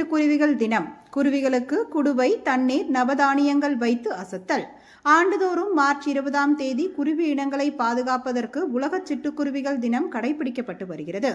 சிட்டுக்குருவிகள் தினம். குருவிகளுக்கு குடுவை, தண்ணீர், நவதானியங்கள் வைத்து அசத்தல். ஆண்டுதோறும் மார்ச் 20ஆம் தேதி குருவி இனங்களை பாதுகாப்பதற்கு உலக சிட்டுக்குருவிகள் தினம் கடைபிடிக்கப்பட்டு வருகிறது.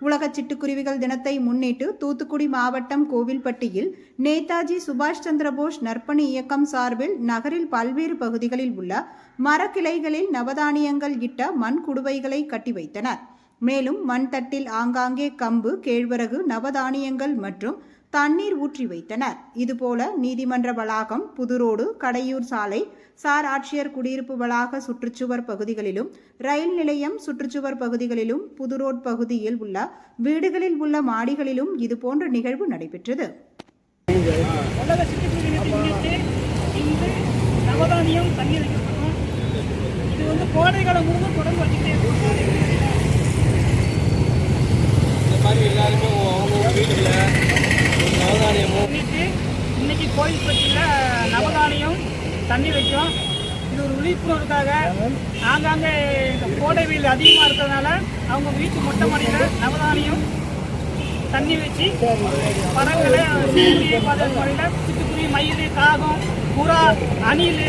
உலக சிட்டுக்குருவிகள் தினத்தை முன்னிட்டு தூத்துக்குடி மாவட்டம் கோவில்பட்டியில் நேதாஜி சுபாஷ் சந்திரபோஸ் நற்பணி இயக்கம் சார்பில் நகரில் பல்வேறு பகுதிகளில் உள்ள மரக்கிளைகளில் நவதானியங்கள் இட்ட மண் குடுவைகளை கட்டி வைத்தனர். மேலும் மண் தட்டில் ஆங்காங்கே கம்பு, கேழ்வரகு, நவதானியங்கள் மற்றும் தண்ணீர் ஊற்றி வைத்தனர். இதுபோல நீதிமன்ற வளாகம், புதுரோடு, கடையூர் சாலை, சார் ஆட்சியர் குடியிருப்பு வளாக சுற்றுச்சுவர் பகுதிகளிலும், ரயில் நிலையம் சுற்றுச்சுவர் பகுதிகளிலும், புதுரோட் பகுதியில் உள்ள வீடுகளில் உள்ள மாடிகளிலும் இதுபோன்ற நிகழ்வு நடைபெற்றது. நவதானியம் தண்ணீர் வைக்கப்படும். இது வந்து கோடைக்காலம் முழுவதும் தொடர்ந்து வச்சுக்கிட்டே இருக்கும். எல்லாருமே அவங்க வீட்டில் நவதானியமும் இன்னைக்கு கோயில்பட்டியில் நவதானியம் தண்ணி வைக்கும். இது ஒரு விழிப்புணர்வுக்காக ஆங்காங்கே இந்த கோடை வெயில் அதிகமாக இருக்கிறதுனால அவங்க வீட்டு மொட்டை மாடியில் நவதானியம் தண்ணி வச்சு பறவைகளை பாதுகாப்பு முறையில் சிட்டுக்குருவி, மயில், காகம், புறா, அணில்,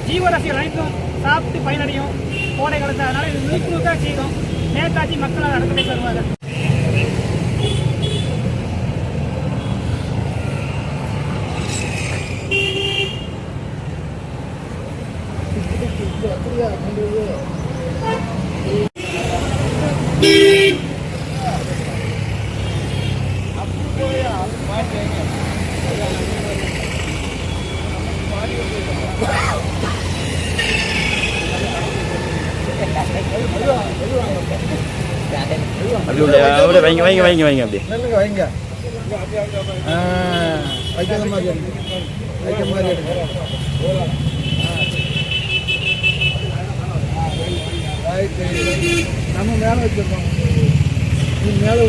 ஜீவராசிகள் அனைத்தும் சாப்பிட்டு பயனடையும் கோடை காலத்தில். அதனால் இது விழிப்புணர்வுக்காக செய்யும். நேதாஜி மக்களால் நடத்தி தருவாங்க. அப்படியே வைங்க வைங்க வைங்க வைங்க அப்படி வைங்க வைக்கிற மாதிரி வைக்கிற மாதிரி நம்ம மேலே வச்சிருக்கோம். மேலே